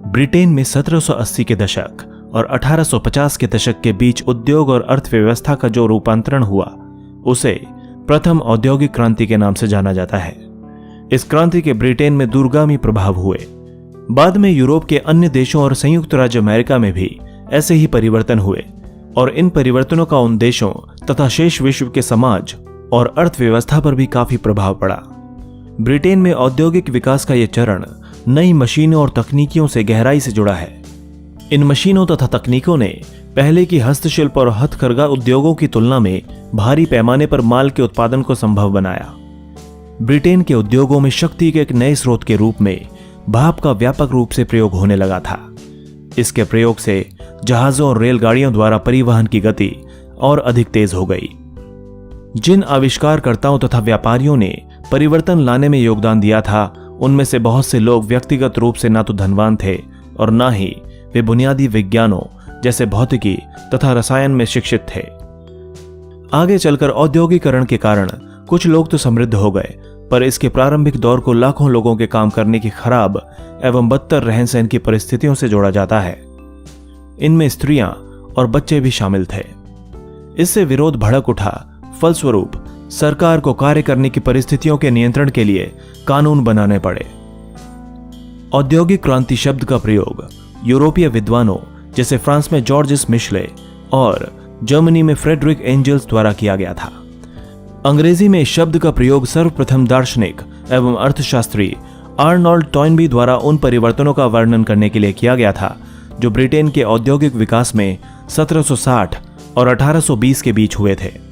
Britain में 1780 के दशक और 1850 के दशक के बीच उद्योग और अर्थव्यवस्था का जो रूपांतरण हुआ उसे प्रथम औद्योगिक क्रांति के नाम से जाना जाता है। इस क्रांति के ब्रिटेन में दूरगामी प्रभाव हुए। बाद में यूरोप के अन्य देशों और संयुक्त राज्य अमेरिका में भी ऐसे ही परिवर्तन हुए और इन परिवर्तनों का उन देशों तथा शेष विश्व के समाज और अर्थव्यवस्था पर भी काफी प्रभाव पड़ा। ब्रिटेन में औद्योगिक विकास का यह चरण नई मशीनों और तकनीकियों से गहराई से जुड़ा है। इन मशीनों तथा तकनीकों ने पहले की हस्तशिल्प और हथकरघा उद्योगों की तुलना में भारी पैमाने पर माल के उत्पादन को संभव बनाया। ब्रिटेन के उद्योगों में शक्ति के एक नए स्रोत के रूप में भाप का व्यापक रूप से प्रयोग होने लगा था। इसके प्रयोग से जहाजों और रेलगाड़ियों द्वारा परिवहन की गति और अधिक तेज हो गई। जिन आविष्कारकर्ताओं तथा व्यापारियों ने परिवर्तन लाने में योगदान दिया था, उनमें से बहुत से लोग व्यक्तिगत रूप से ना तो धनवान थे और ना ही वे बुनियादी विज्ञानों जैसे भौतिकी तथा रसायन में शिक्षित थे। आगे चलकर औद्योगिकरण के कारण कुछ लोग तो समृद्ध हो गए, पर इसके प्रारंभिक दौर को लाखों लोगों के काम करने की खराब एवं बदतर रहन सहन की परिस्थितियों से जोड़ा जाता है। इनमें स्त्रियां और बच्चे भी शामिल थे। इससे विरोध भड़क उठा। फलस्वरूप सरकार को कार्य करने की परिस्थितियों के नियंत्रण के लिए कानून बनाने पड़े। औद्योगिक क्रांति शब्द का प्रयोग यूरोपीय विद्वानों जैसे फ्रांस में जॉर्जेस मिशले और जर्मनी में फ्रेडरिक एंजल्स द्वारा किया गया था। अंग्रेजी में इस शब्द का प्रयोग सर्वप्रथम दार्शनिक एवं अर्थशास्त्री आर्नोल्ड टॉयनबी द्वारा उन परिवर्तनों का वर्णन करने के लिए किया गया था जो ब्रिटेन के औद्योगिक विकास में 1760 और 1820 के बीच हुए थे।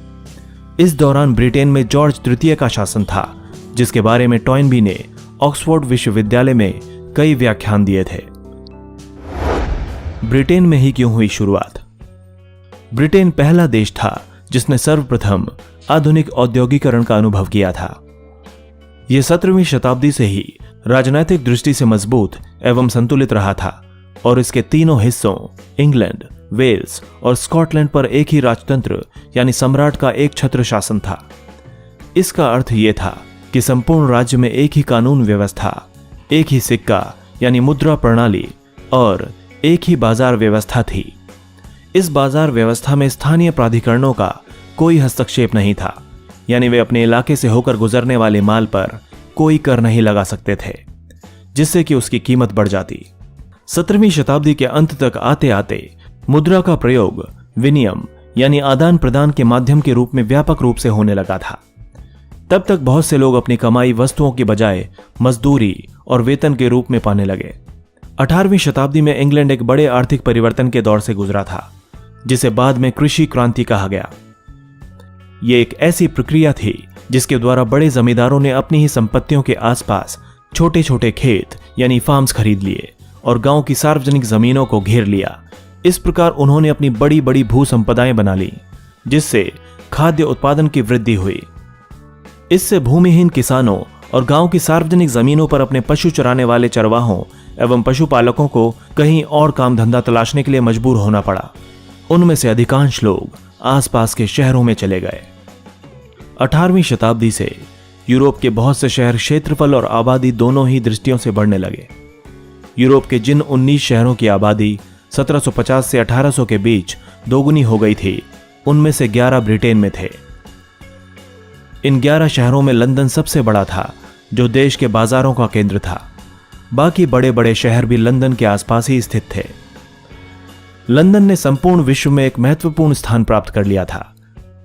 इस दौरान ब्रिटेन में जॉर्ज तृतीय का शासन था, जिसके बारे में टॉयनबी ने ऑक्सफोर्ड विश्वविद्यालय में कई व्याख्यान दिए थे। ब्रिटेन में ही क्यों हुई शुरुआत? ब्रिटेन पहला देश था जिसने सर्वप्रथम आधुनिक औद्योगिकरण का अनुभव किया था। यह 17वीं शताब्दी से ही राजनैतिक दृष्टि से मजबूत एवं संतुलित रहा था और इसके तीनों हिस्सों इंग्लैंड, वेल्स और स्कॉटलैंड पर एक ही राजतंत्र यानी सम्राट का एक छत्र शासन था। इसका अर्थ यह था कि संपूर्ण राज्य में एक ही कानून व्यवस्था, एक ही सिक्का यानी मुद्रा प्रणाली और एक ही बाजार व्यवस्था थी। इस बाजार व्यवस्था में स्थानीय प्राधिकरणों का कोई हस्तक्षेप नहीं था, यानी वे अपने इलाके से होकर गुजरने वाले माल पर कोई कर नहीं लगा सकते थे, जिससे कि उसकी कीमत बढ़ जाती। 17वीं शताब्दी के अंत तक आते आते मुद्रा का प्रयोग विनिमय यानी आदान प्रदान के माध्यम के रूप में व्यापक रूप से होने लगा था। तब तक बहुत से लोग अपनी कमाई वस्तुओं की बजाय मजदूरी और वेतन के रूप में पाने लगे। 18वीं शताब्दी में इंग्लैंड एक बड़े आर्थिक परिवर्तन के दौर से गुजरा था, जिसे बाद में कृषि क्रांति कहा गया। यह एक ऐसी प्रक्रिया थी जिसके द्वारा बड़े जमींदारों ने अपनी ही संपत्तियों के आसपास छोटे छोटे खेत यानी फार्म्स खरीद लिए और गांव की सार्वजनिक जमीनों को घेर लिया। इस प्रकार उन्होंने अपनी बड़ी बड़ी भू संपदाएं बना ली, जिससे खाद्य उत्पादन की वृद्धि हुई। इससे भूमिहीन किसानों और गांव की सार्वजनिक जमीनों पर अपने पशु चराने वाले चरवाहों एवं पशुपालकों को कहीं और काम धंधा तलाशने के लिए मजबूर होना पड़ा। उनमें से अधिकांश लोग आसपास के शहरों में चले गए। 18वीं शताब्दी से यूरोप के बहुत से शहर क्षेत्रफल और आबादी दोनों ही दृष्टियों से बढ़ने लगे। यूरोप के जिन 19 शहरों की आबादी 1750 से 1800 के बीच दोगुनी हो गई थी, उनमें से 11 ब्रिटेन में थे। इन 11 शहरों में लंदन सबसे बड़ा था, जो देश के बाजारों का केंद्र था। बाकी बड़े बड़े शहर भी लंदन के आसपास ही स्थित थे। लंदन ने संपूर्ण विश्व में एक महत्वपूर्ण स्थान प्राप्त कर लिया था।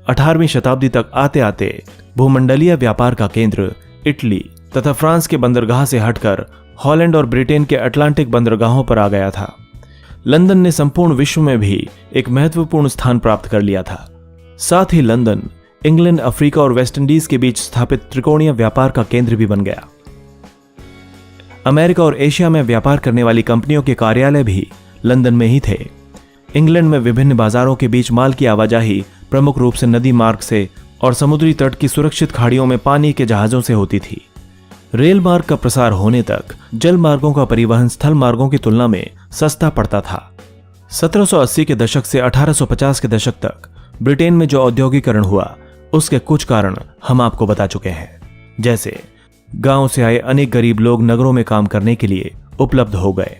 18वीं शताब्दी तक आते आते भूमंडलीय व्यापार का केंद्र इटली तथा फ्रांस के बंदरगाह से हटकर हॉलैंड और ब्रिटेन के अटलांटिक बंदरगाहों पर आ गया था। लंदन ने संपूर्ण विश्व में भी एक महत्वपूर्ण स्थान प्राप्त कर लिया था। साथ ही लंदन इंग्लैंड, अफ्रीका और वेस्ट इंडीज के बीच स्थापित त्रिकोणीय व्यापार का केंद्र भी बन गया। अमेरिका और एशिया में व्यापार करने वाली कंपनियों के कार्यालय भी लंदन में ही थे। इंग्लैंड में विभिन्न बाजारों के बीच माल की आवाजाही प्रमुख रूप से नदी मार्ग से और समुद्री तट की सुरक्षित खाड़ियों में पानी के जहाजों से होती थी। रेल मार्ग का प्रसार होने तक जल मार्गों का परिवहन स्थल मार्गों की तुलना में सस्ता पड़ता था। 1780 के दशक से 1850 के दशक तक ब्रिटेन में जो औद्योगिकरण हुआ, उसके कुछ कारण हम आपको बता चुके हैं। जैसे गांव से आए अनेक गरीब लोग नगरों में काम करने के लिए उपलब्ध हो गए।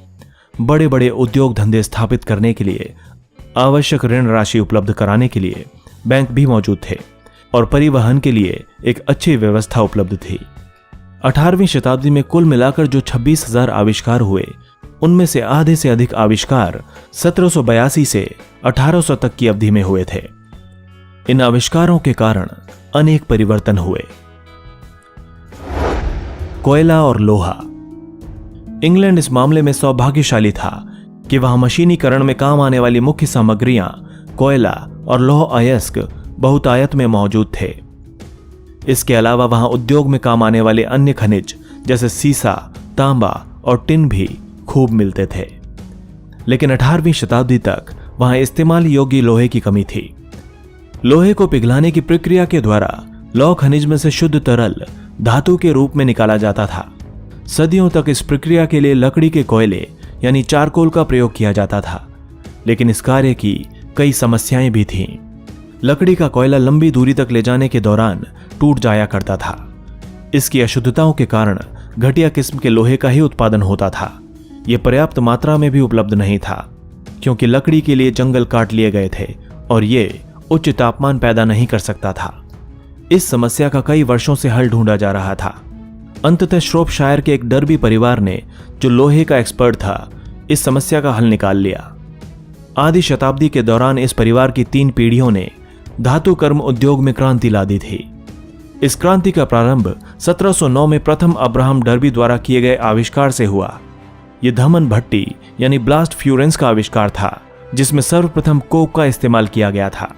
बड़े बड़े उद्योग धंधे स्थापित करने के लिए आवश्यक ऋण राशि उपलब्ध कराने के लिए बैंक भी मौजूद थे और परिवहन के लिए एक अच्छी व्यवस्था उपलब्ध थी। 18वीं शताब्दी में कुल मिलाकर जो 26,000 आविष्कार हुए, उनमें से आधे से अधिक आविष्कार 1782 से 1800 तक की अवधि में हुए थे। इन आविष्कारों के कारण अनेक परिवर्तन हुए। कोयला और लोहा। इंग्लैंड इस मामले में सौभाग्यशाली था कि वहां मशीनीकरण में काम आने वाली मुख्य सामग्रियां कोयला और लौह अयस्क बहुतायत में मौजूद थे। इसके अलावा वहां उद्योग में काम आने वाले अन्य खनिज जैसे सीसा, तांबा और टिन भी खूब मिलते थे। लेकिन 18वीं शताब्दी तक वहां इस्तेमाल योग्य लोहे की कमी थी। लोहे को पिघलाने की प्रक्रिया के द्वारा लौह खनिज में से शुद्ध तरल धातु के रूप में निकाला जाता था। सदियों तक इस प्रक्रिया के लिए लकड़ी के कोयले यानी चारकोल का प्रयोग किया जाता था, लेकिन इस कार्य की कई समस्याएं भी थीं। लकड़ी का कोयला लंबी दूरी तक ले जाने के दौरान टूट जाया करता था। इसकी अशुद्धताओं के कारण घटिया किस्म के लोहे का ही उत्पादन होता था। यह पर्याप्त मात्रा में भी उपलब्ध नहीं था, क्योंकि लकड़ी के लिए जंगल काट लिए गए थे और ये उच्च तापमान पैदा नहीं कर सकता था। इस समस्या का कई वर्षों से हल ढूंढा जा रहा था। अंततः श्रोपशायर के एक डर्बी परिवार ने, जो लोहे का एक्सपर्ट था, इस समस्या का हल निकाल लिया। आधी शताब्दी के दौरान इस परिवार की 3 पीढ़ियों ने धातु कर्म उद्योग में क्रांति ला दी थी। इस क्रांति का प्रारंभ 1709 में प्रथम अब्राहम डर्बी द्वारा किए गए आविष्कार से हुआ। यह धमन भट्टी यानी ब्लास्ट फ्यूरेंस का आविष्कार था, जिसमें सर्वप्रथम कोक का इस्तेमाल किया गया था।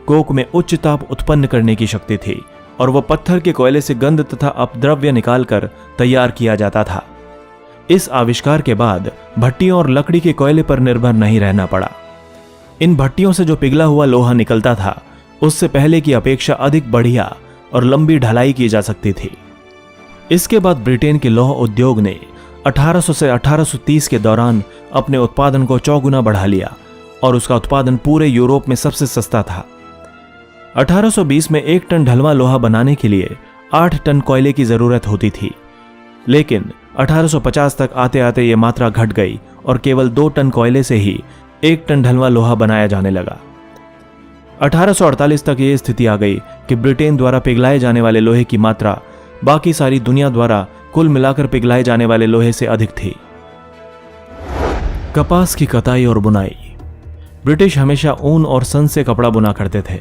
कोक में उच्च ताप उत्पन्न करने की शक्ति थी और वह पत्थर के कोयले से गंध तथा अपद्रव्य निकालकर तैयार किया जाता था। इस आविष्कार के बाद भट्टियों और लकड़ी के कोयले पर निर्भर नहीं रहना पड़ा। इन भट्टियों से जो पिघला हुआ लोहा निकलता था, उससे पहले की अपेक्षा अधिक बढ़िया और लंबी ढलाई की जा सकती थी। इसके बाद ब्रिटेन के लौह उद्योग ने 1800 से 1830 के दौरान अपने उत्पादन को 4 गुना बढ़ा लिया और उसका उत्पादन पूरे यूरोप में सबसे सस्ता था। 1820 में 1 टन ढलवा लोहा बनाने के लिए 8 टन कोयले की जरूरत होती थी, लेकिन 1850 तक आते आते यह मात्रा घट गई और केवल 2 टन कोयले से ही 1 टन ढलवा लोहा बनाया जाने लगा। 1848 तक यह स्थिति आ गई कि ब्रिटेन द्वारा पिघलाए जाने वाले लोहे की मात्रा बाकी सारी दुनिया द्वारा कुल मिलाकर पिघलाए जाने वाले लोहे से अधिक थी। कपास की कताई और बुनाई। ब्रिटिश हमेशा ऊन और सन से कपड़ा बुना करते थे।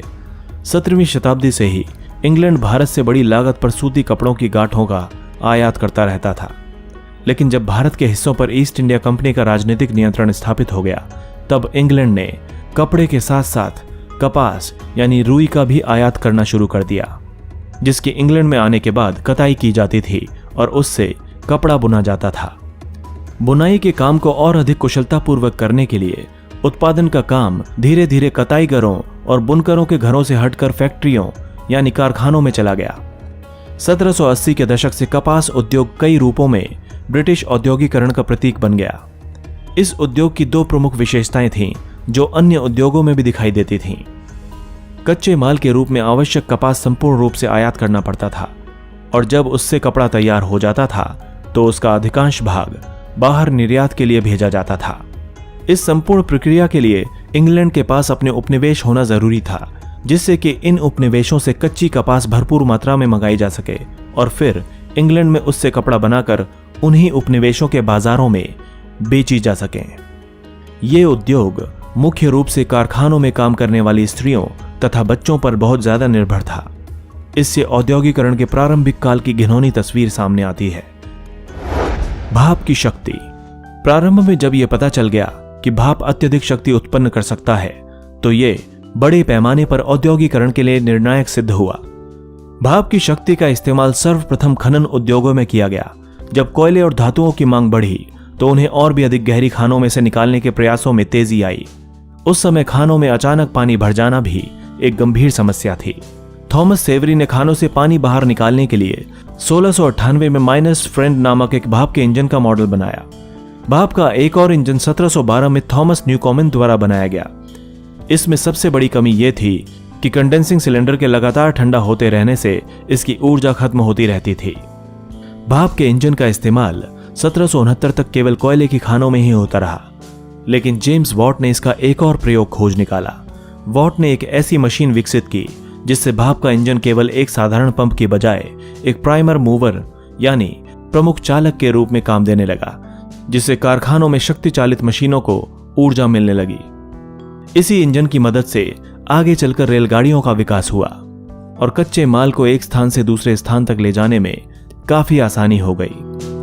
17वीं शताब्दी से ही इंग्लैंड भारत से बड़ी लागत पर सूती कपड़ों की गांठों का आयात करता रहता था। लेकिन जब भारत के हिस्सों पर ईस्ट इंडिया कंपनी का राजनीतिक नियंत्रण स्थापित हो गया, तब इंग्लैंड ने कपड़े के साथ साथ कपास यानी रुई का भी आयात करना शुरू कर दिया, जिसकी इंग्लैंड में आने के बाद कताई की जाती थी और उससे कपड़ा बुना जाता था। बुनाई के काम को और अधिक कुशलतापूर्वक करने के लिए उत्पादन का काम धीरे धीरे कताईगरों और बुनकरों के घरों से हटकर फैक्ट्रियों यानी कारखानों में चला गया। 1780 के दशक से कपास उद्योग कई रूपों में ब्रिटिश औद्योगिकरण का प्रतीक बन गया। इस उद्योग की 2 प्रमुख विशेषताएं थीं, जो अन्य उद्योगों में भी दिखाई देती थीं। कच्चे माल के रूप में आवश्यक कपास संपूर्ण रूप से आयात करना पड़ता था और जब उससे कपड़ा तैयार हो जाता था तो उसका अधिकांश भाग बाहर निर्यात के लिए भेजा जाता था। इस संपूर्ण प्रक्रिया के लिए इंग्लैंड के पास अपने उपनिवेश होना जरूरी था, जिससे कि इन उपनिवेशों से कच्ची कपास भरपूर मात्रा में मंगाई जा सके और फिर इंग्लैंड में उससे कपड़ा बनाकर उन्हीं उपनिवेशों के बाजारों में बेची जा सके। ये उद्योग मुख्य रूप से कारखानों में काम करने वाली स्त्रियों तथा बच्चों पर बहुत ज्यादा निर्भर था। इससे औद्योगिकरण के प्रारंभिक काल की घिनौनी तस्वीर सामने आती है। भाप की शक्ति। प्रारंभ में जब यह पता चल गया कि भाप अत्यधिक शक्ति उत्पन्न कर सकता है, तो ये बड़े पैमाने पर औद्योगिकरण के लिए निर्णायक सिद्ध हुआ। भाप की शक्ति का इस्तेमाल सर्वप्रथम खनन उद्योगों में किया गया। जब कोयले और धातुओं की मांग बढ़ी तो उन्हें और भी अधिक गहरी खानों में से निकालने के प्रयासों में तेजी आई। उस समय खानों में अचानक पानी भर जाना भी एक गंभीर समस्या थी। थॉमस सेवरी ने खानों से पानी बाहर निकालने के लिए 1698 में माइनस फ्रेंड नामक एक भाप के इंजन का मॉडल बनाया। भाप का एक और इंजन 1712 में थॉमस न्यूकॉमन द्वारा बनाया गया। इसमें सबसे बड़ी कमी यह थी कि कंडेंसिंग सिलेंडर के लगातार ठंडा होते रहने से इसकी ऊर्जा खत्म होती रहती थी। भाप के इंजन का इस्तेमाल 1769 तक केवल कोयले की खानों में ही होता रहा, लेकिन जेम्स वॉट ने इसका एक और प्रयोग खोज निकाला। वॉट ने एक ऐसी मशीन विकसित की जिससे भाप का इंजन केवल एक साधारण पंप की बजाय एक प्राइमर मूवर यानी प्रमुख चालक के रूप में काम देने लगा, जिससे कारखानों में शक्ति चालित मशीनों को ऊर्जा मिलने लगी। इसी इंजन की मदद से आगे चलकर रेलगाड़ियों का विकास हुआ और कच्चे माल को एक स्थान से दूसरे स्थान तक ले जाने में काफी आसानी हो गई।